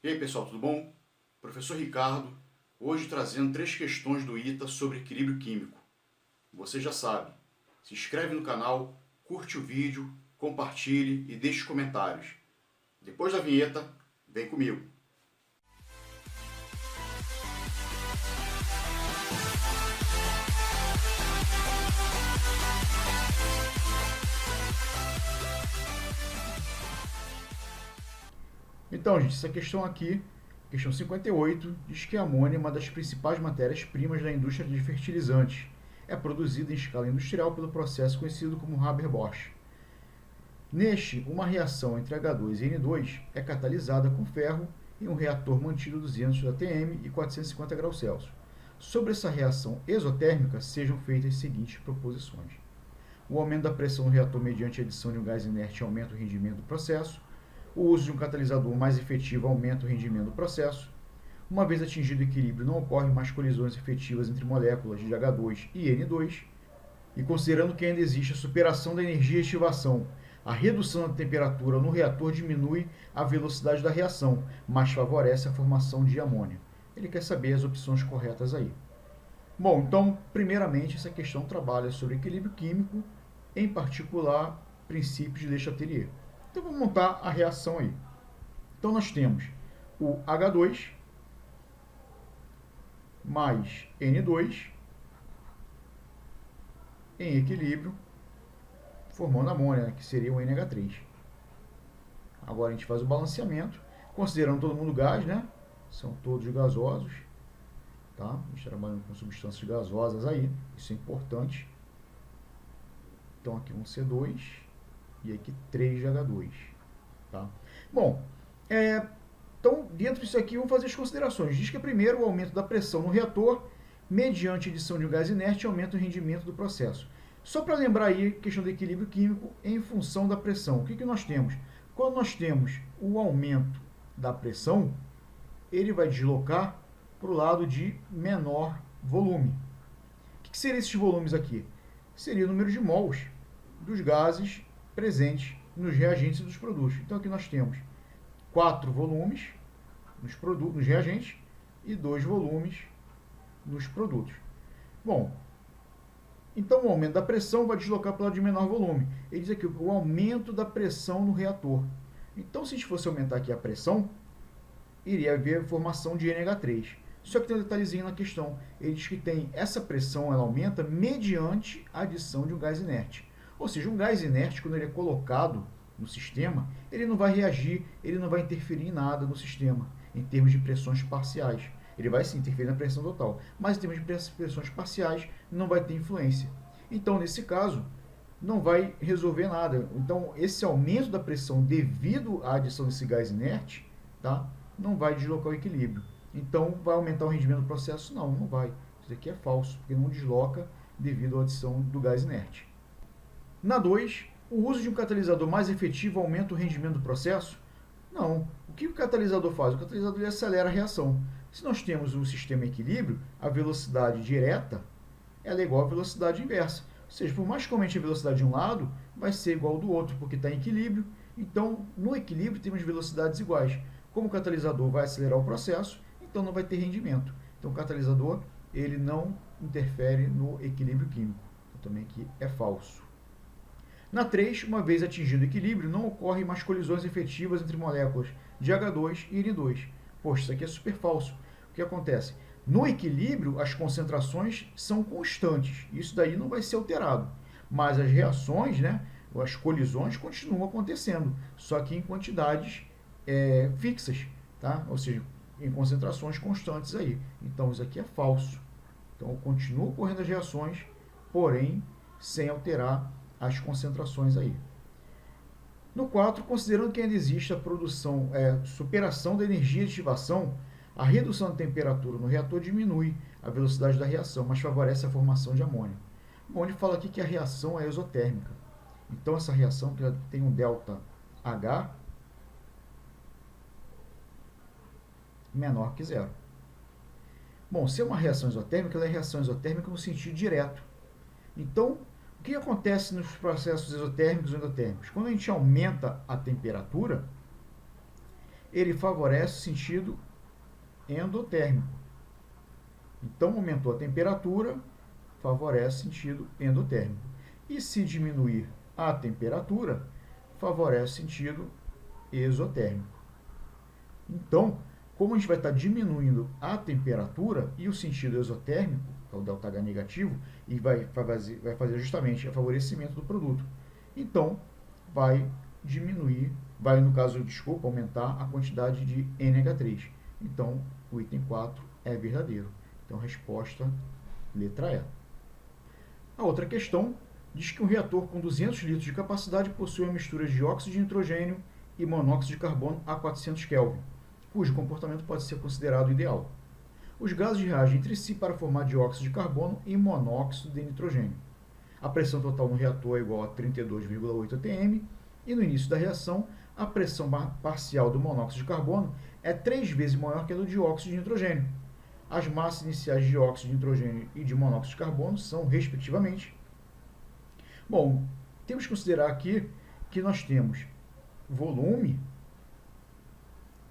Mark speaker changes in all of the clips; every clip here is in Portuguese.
Speaker 1: E aí pessoal, tudo bom? Professor Ricardo, hoje trazendo 3 questões do ITA sobre equilíbrio químico. Você já sabe, se inscreve no canal, curte o vídeo, compartilhe e deixe comentários. Depois da vinheta, vem comigo. Então, gente, essa questão aqui, questão 58, diz que a amônia é uma das principais matérias-primas da indústria de fertilizantes. É produzida em escala industrial pelo processo conhecido como Haber-Bosch. Neste, uma reação entre H2 e N2 é catalisada com ferro em um reator mantido a 200 atm e 450 graus Celsius. Sobre essa reação exotérmica, sejam feitas as seguintes proposições. O aumento da pressão no reator mediante a adição de um gás inerte aumenta o rendimento do processo. O uso de um catalisador mais efetivo aumenta o rendimento do processo. Uma vez atingido o equilíbrio, não ocorrem mais colisões efetivas entre moléculas de H2 e N2. E considerando que ainda existe a superação da energia de ativação, a redução da temperatura no reator diminui a velocidade da reação, mas favorece a formação de amônia. Ele quer saber as opções corretas aí. Bom, então, primeiramente, essa questão trabalha sobre equilíbrio químico, em particular, princípios de Le Chatelier. Então, vamos montar a reação aí. Então, nós temos o H2 mais N2 em equilíbrio, formando amônia, né, que seria o NH3. Agora a gente faz o balanceamento, considerando todo mundo gás, né? São todos gasosos, tá? A gente trabalhando com substâncias gasosas aí, isso é importante. Então aqui um C2 e aqui 3 de H2, tá? Bom, então dentro disso aqui vamos fazer as considerações. Diz que primeiro o aumento da pressão no reator, mediante adição de um gás inerte, aumenta o rendimento do processo. Só para lembrar aí, questão do equilíbrio químico em função da pressão. O que nós temos? Quando nós temos o aumento da pressão, ele vai deslocar para o lado de menor volume. O que seriam esses volumes aqui? Seria o número de mols dos gases presentes nos reagentes e dos produtos. Então aqui nós temos 4 volumes nos reagentes e 2 volumes nos produtos. Bom, então o aumento da pressão vai deslocar para o lado de menor volume. Ele diz aqui o aumento da pressão no reator. Então, se a gente fosse aumentar aqui a pressão, iria haver formação de NH3. Só que tem um detalhezinho na questão. Ele diz que tem essa pressão, ela aumenta mediante a adição de um gás inerte. Ou seja, um gás inerte, quando ele é colocado no sistema, ele não vai reagir, ele não vai interferir em nada no sistema, em termos de pressões parciais. Ele vai sim interferir na pressão total, mas em termos de pressões parciais não vai ter influência. Então, nesse caso, não vai resolver nada. Então, esse aumento da pressão devido à adição desse gás inerte, tá, não vai deslocar o equilíbrio. Então, vai aumentar o rendimento do processo? Não, não vai. Isso aqui é falso, porque não desloca devido à adição do gás inerte. Na 2, o uso de um catalisador mais efetivo aumenta o rendimento do processo? Não. O que o catalisador faz? O catalisador ele acelera a reação. Se nós temos um sistema em equilíbrio, a velocidade direta ela é igual à velocidade inversa. Ou seja, por mais que aumente a velocidade de um lado, vai ser igual ao do outro, porque está em equilíbrio. Então, no equilíbrio, temos velocidades iguais. Como o catalisador vai acelerar o processo, então não vai ter rendimento. Então, o catalisador ele não interfere no equilíbrio químico. Então, também aqui é falso. Na 3, uma vez atingido o equilíbrio, não ocorrem mais colisões efetivas entre moléculas de H2 e N2. Poxa, isso aqui é super falso. O que acontece? No equilíbrio, as concentrações são constantes. Isso daí não vai ser alterado. Mas as reações, né, as colisões continuam acontecendo, só que em quantidades fixas, tá? Ou seja, em concentrações constantes aí. Então, isso aqui é falso. Então, continua ocorrendo as reações, porém, sem alterar as concentrações aí. No 4, considerando que ainda existe a superação da energia de ativação, a redução da temperatura no reator diminui a velocidade da reação, mas favorece a formação de amônia. Bom, ele fala aqui que a reação é exotérmica. Então, essa reação que tem um delta H menor que zero. Bom, se é uma reação exotérmica, ela é reação exotérmica no sentido direto. Então, o que acontece nos processos exotérmicos e endotérmicos? Quando a gente aumenta a temperatura, ele favorece o sentido endotérmico. Então, aumentou a temperatura, favorece o sentido endotérmico. E se diminuir a temperatura, favorece o sentido exotérmico. Então, como a gente vai estar diminuindo a temperatura e o sentido exotérmico, que é o ΔH negativo, e vai fazer justamente o favorecimento do produto. Então, vai diminuir, no caso, aumentar a quantidade de NH3. Então, o item 4 é verdadeiro. Então, resposta, letra E. A outra questão diz que um reator com 200 litros de capacidade possui uma mistura de dióxido de nitrogênio e monóxido de carbono a 400 Kelvin, cujo comportamento pode ser considerado ideal. Os gases reagem entre si para formar dióxido de carbono e monóxido de nitrogênio. A pressão total no reator é igual a 32,8 atm e no início da reação, a pressão parcial do monóxido de carbono é 3 vezes maior que a do dióxido de nitrogênio. As massas iniciais de dióxido de nitrogênio e de monóxido de carbono são, respectivamente... Bom, temos que considerar aqui que nós temos volume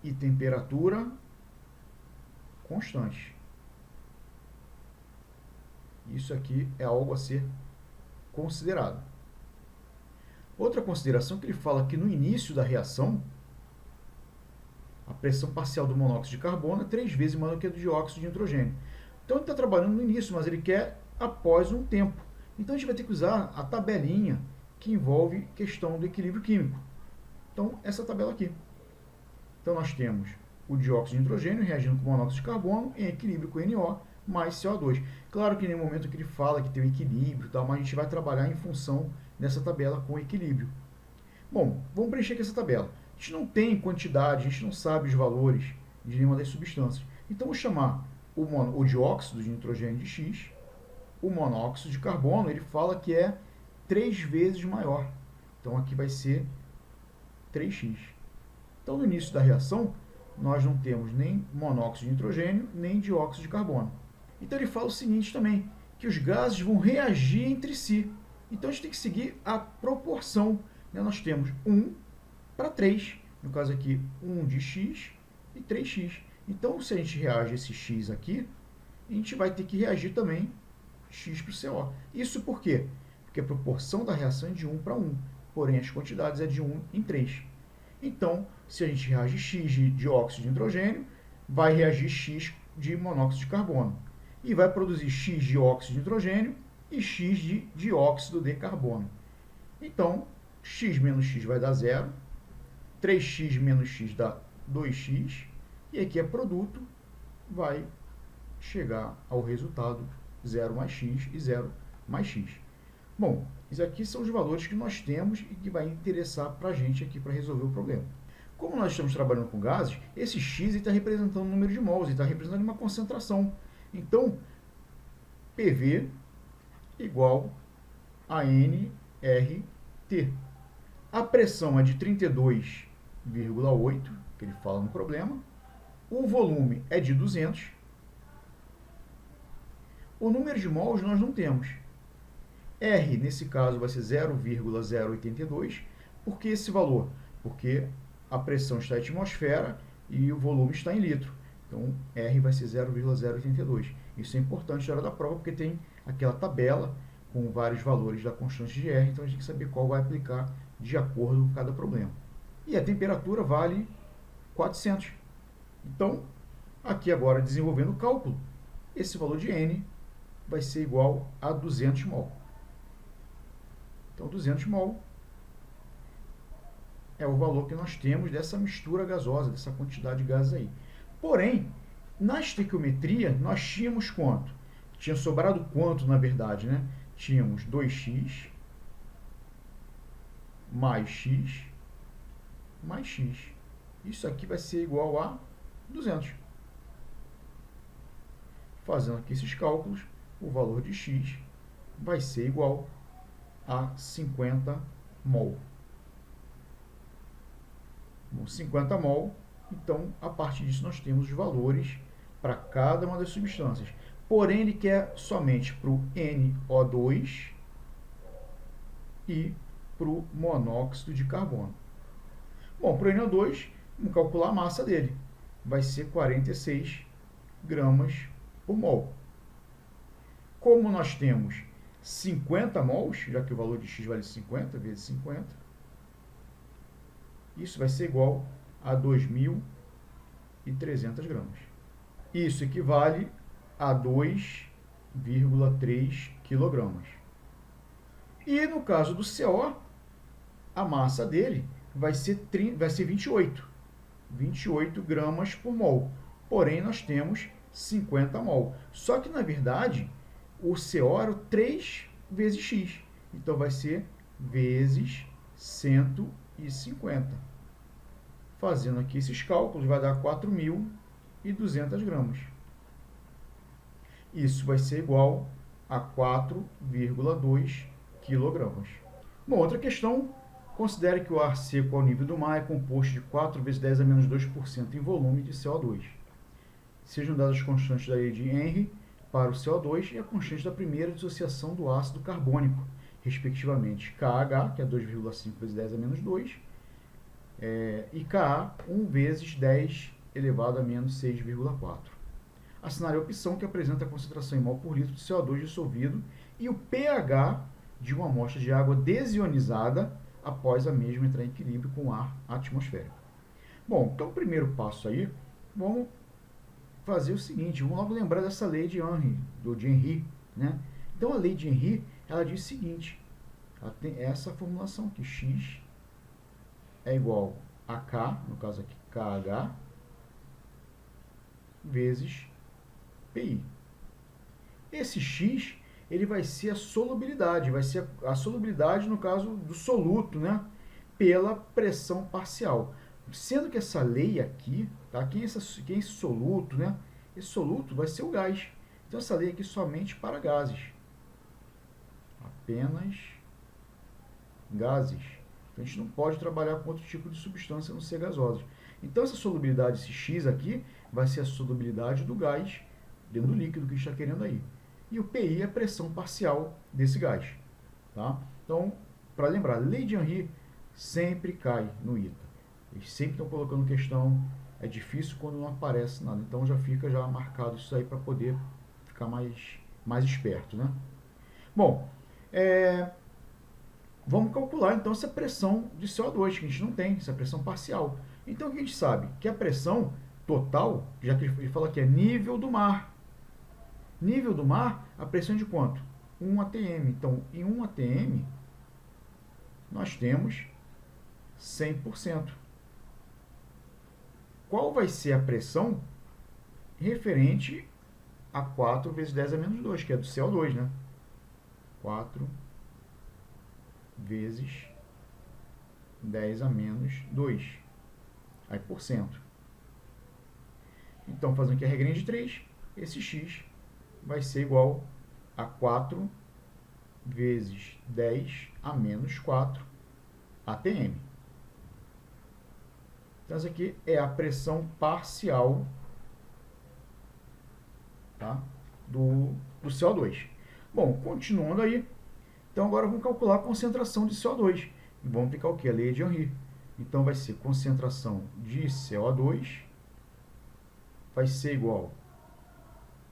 Speaker 1: e temperatura constantes. Isso aqui é algo a ser considerado. Outra consideração que ele fala que no início da reação, a pressão parcial do monóxido de carbono é 3 vezes maior que a do dióxido de nitrogênio. Então ele está trabalhando no início, mas ele quer após um tempo. Então a gente vai ter que usar a tabelinha que envolve questão do equilíbrio químico. Então, essa tabela aqui. Então nós temos o dióxido de nitrogênio reagindo com o monóxido de carbono em equilíbrio com NO mais CO2. Claro que em nenhum momento que ele fala que tem um equilíbrio, tal, mas a gente vai trabalhar em função dessa tabela com equilíbrio. Bom, vamos preencher aqui essa tabela. A gente não tem quantidade, a gente não sabe os valores de nenhuma das substâncias. Então, vou chamar o dióxido de nitrogênio de X, o monóxido de carbono, ele fala que é 3 vezes maior. Então, aqui vai ser 3x. Então, no início da reação, nós não temos nem monóxido de nitrogênio, nem dióxido de carbono. Então, ele fala o seguinte também, que os gases vão reagir entre si. Então, a gente tem que seguir a proporção. Né? Nós temos 1 para 3. No caso aqui, 1 de x e 3x. Então, se a gente reage esse x aqui, a gente vai ter que reagir também x para o CO. Isso por quê? Porque a proporção da reação é de 1 para 1. Porém, as quantidades é de 1 em 3. Então, se a gente reage x de dióxido de nitrogênio, vai reagir x de monóxido de carbono. E vai produzir x de dióxido de nitrogênio e x de dióxido de carbono. Então, x menos x vai dar 0. 3x menos x dá 2x. E aqui é produto, vai chegar ao resultado 0 mais x e 0 mais x. Bom, isso aqui são os valores que nós temos e que vai interessar para a gente aqui para resolver o problema. Como nós estamos trabalhando com gases, esse x está representando o número de mols, está representando uma concentração. Então, PV igual a nRT. A pressão é de 32,8, que ele fala no problema. O volume é de 200. O número de mols nós não temos. R, nesse caso, vai ser 0,082. Por que esse valor? Porque a pressão está em atmosfera e o volume está em litro. Então, R vai ser 0,082. Isso é importante na hora da prova, porque tem aquela tabela com vários valores da constante de R, então a gente tem que saber qual vai aplicar de acordo com cada problema. E a temperatura vale 400. Então, aqui agora, desenvolvendo o cálculo, esse valor de N vai ser igual a 200 mol. Então, 200 mol é o valor que nós temos dessa mistura gasosa, dessa quantidade de gases aí. Porém, na estequiometria, nós tínhamos quanto? Tinha sobrado quanto, na verdade, né? Tínhamos 2x mais x mais x. Isso aqui vai ser igual a 200. Fazendo aqui esses cálculos, o valor de x vai ser igual a 50 mol. Bom, 50 mol, então, a partir disso, nós temos os valores para cada uma das substâncias. Porém, ele quer somente para o NO2 e para o monóxido de carbono. Bom, para o NO2, Vamos calcular a massa dele. Vai ser 46 gramas por mol. Como nós temos 50 mols, já que o valor de x vale 50 vezes 50, isso vai ser igual a 2.300 gramas. Isso equivale a 2,3 quilogramas. E no caso do CO, a massa dele vai ser 28 gramas por mol. Porém, nós temos 50 mol. Só que, na verdade, o CO era 3 vezes x. Então, vai ser vezes 150. Fazendo aqui esses cálculos, vai dar 4.200 gramas. Isso vai ser igual a 4,2 quilogramas. Uma outra questão, considere que o ar seco ao nível do mar é composto de 4 vezes 10 a menos 2% em volume de CO2. Sejam dadas as constantes da lei de Henry para o CO2 e a constante da primeira dissociação do ácido carbônico, respectivamente KH, que é 2,5 vezes 10 a menos 2, e Ka, 1 vezes 10 elevado a menos 6,4. Assinale a opção que apresenta a concentração em mol por litro de CO2 dissolvido e o pH de uma amostra de água desionizada após a mesma entrar em equilíbrio com o ar atmosférico. Bom, então o primeiro passo aí, vamos fazer o seguinte, vamos logo lembrar dessa lei de Henry, né? Então a lei de Henry, ela diz o seguinte, ela tem essa formulação que x é igual a K, no caso aqui KH, vezes PI. Esse x, ele vai ser a solubilidade, vai ser a solubilidade no caso do soluto, né, pela pressão parcial. Sendo que essa lei aqui, tá, quem é esse soluto, né, esse soluto vai ser o gás. Então essa lei aqui somente para gases. Apenas gases. Então, a gente não pode trabalhar com outro tipo de substância a não ser gasosas. Então essa solubilidade, esse x aqui, vai ser a solubilidade do gás dentro do líquido que a gente está querendo aí. E o PI é a pressão parcial desse gás. Tá? Então, para lembrar, a lei de Henry sempre cai no ITA. Eles sempre estão colocando questão, é difícil quando não aparece nada. Então já fica já marcado isso aí para poder ficar mais esperto. Né? Bom, vamos calcular então essa pressão de CO2, que a gente não tem, essa pressão parcial. Então o que a gente sabe? Que a pressão total, já que ele fala que é nível do mar. Nível do mar, a pressão é de quanto? 1 atm. Então, em 1 atm, nós temos 100%. Qual vai ser a pressão referente a 4 vezes 10 a menos 2, que é do CO2, né? 4 vezes 10 a menos 2. Aí, por cento. Então, fazendo aqui a regrinha de 3, esse x vai ser igual a 4 vezes 10 a menos 4 atm. Então, essa aqui é a pressão parcial, tá, do CO2. Bom, continuando aí, então agora vamos calcular a concentração de CO2. E vamos aplicar o que? A lei de Henry. Então, vai ser concentração de CO2 vai ser igual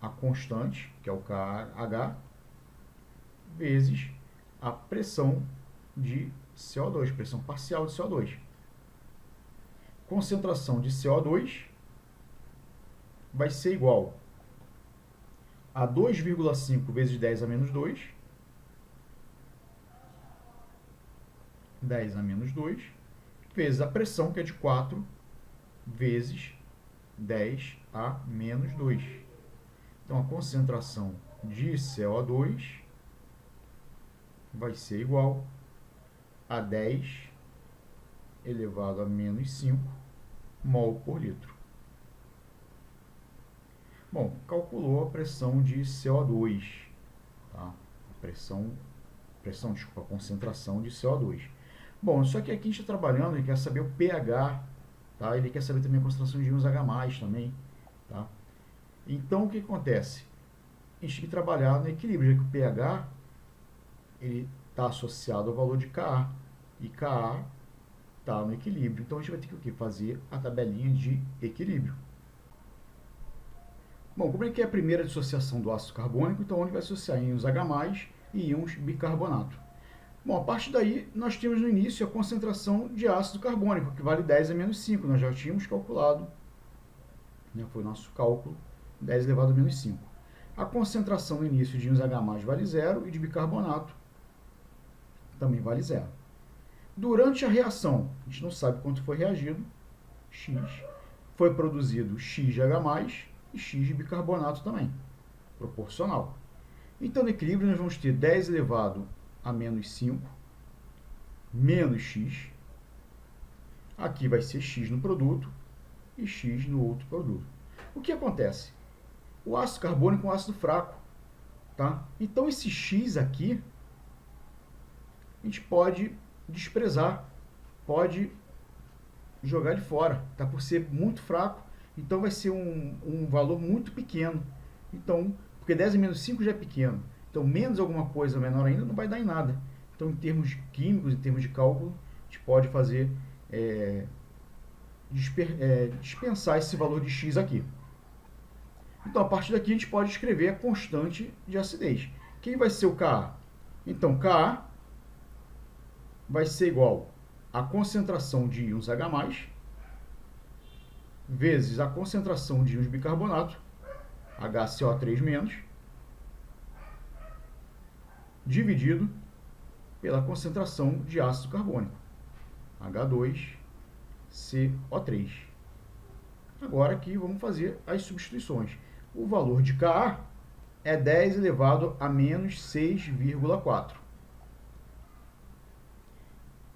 Speaker 1: a constante, que é o KH, vezes a pressão de CO2, pressão parcial de CO2. Concentração de CO2 vai ser igual a 2,5 vezes 10 a menos 2, 10 a menos 2, vezes a pressão, que é de 4 vezes 10 a menos 2. Então, a concentração de CO2 vai ser igual a 10 elevado a menos 5 mol por litro. Bom, calculou a pressão de CO2, tá? A concentração de CO2. Bom, só que aqui a gente está trabalhando, ele quer saber o pH, tá? Ele quer saber também a concentração de íons H+, também, tá? Então, o que acontece? A gente tem que trabalhar no equilíbrio, já que o pH está associado ao valor de Ka. E Ka está no equilíbrio. Então a gente vai ter que o quê? Fazer a tabelinha de equilíbrio. Bom, como é que é a primeira dissociação do ácido carbônico? Então, onde vai associar íons H+, e íons bicarbonato. Bom, a partir daí, nós temos no início a concentração de ácido carbônico, que vale 10 a menos 5. Nós já tínhamos calculado, né, foi o nosso cálculo, 10 elevado a menos 5. A concentração no início de íons H+, vale 0 e de bicarbonato também vale 0. Durante a reação, a gente não sabe quanto foi reagido, X, foi produzido X de H+, e X de bicarbonato também, proporcional. Então, no equilíbrio, nós vamos ter 10 elevado a menos 5, menos X. Aqui vai ser X no produto e X no outro produto. O que acontece? O ácido carbônico é um ácido fraco, tá? Então, esse X aqui, a gente pode desprezar, pode jogar de fora, tá? Por ser muito fraco. Então, vai ser um valor muito pequeno. Então, porque 10 a menos 5 já é pequeno. Então, menos alguma coisa menor ainda não vai dar em nada. Então, em termos químicos, em termos de cálculo, a gente pode fazer dispensar esse valor de X aqui. Então, a partir daqui, a gente pode escrever a constante de acidez. Quem vai ser o Ka? Então, Ka vai ser igual à concentração de íons H+, vezes a concentração de íons bicarbonato, HCO3-, dividido pela concentração de ácido carbônico, H2CO3. Agora aqui vamos fazer as substituições. O valor de Ka é 10 elevado a menos 6,4.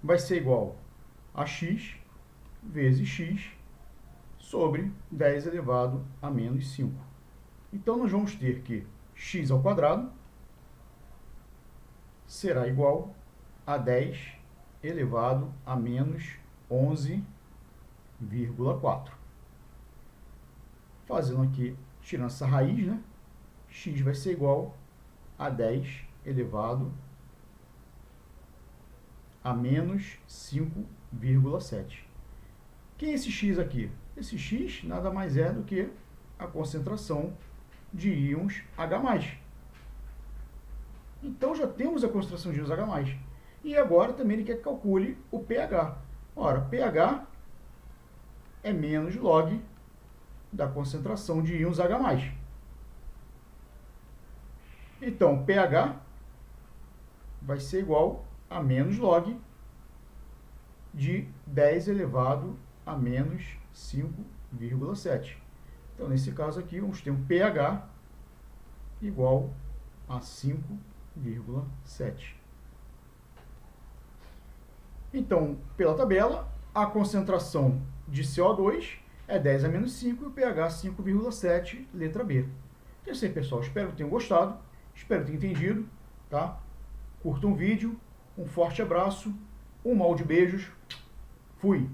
Speaker 1: Vai ser igual a X vezes X sobre 10 elevado a menos 5. Então, nós vamos ter que x ao quadrado será igual a 10 elevado a menos 11,4. Fazendo aqui, tirando essa raiz, né? X vai ser igual a 10 elevado a menos 5,7. Quem é esse x aqui? Esse x nada mais é do que a concentração de íons H+. Então, já temos a concentração de íons H+. E agora também ele quer que calcule o pH. Ora, pH é menos log da concentração de íons H+. Então, pH vai ser igual a menos log de 10 elevado a menos 5,7. Então, nesse caso aqui, vamos ter um pH igual a 5,7. Então, pela tabela, a concentração de CO2 é 10 a menos 5 e o pH 5,7, letra B. É isso aí, pessoal. Espero que tenham gostado. Espero que tenham entendido. Tá? Curtam o vídeo. Um forte abraço. Um mal de beijos. Fui!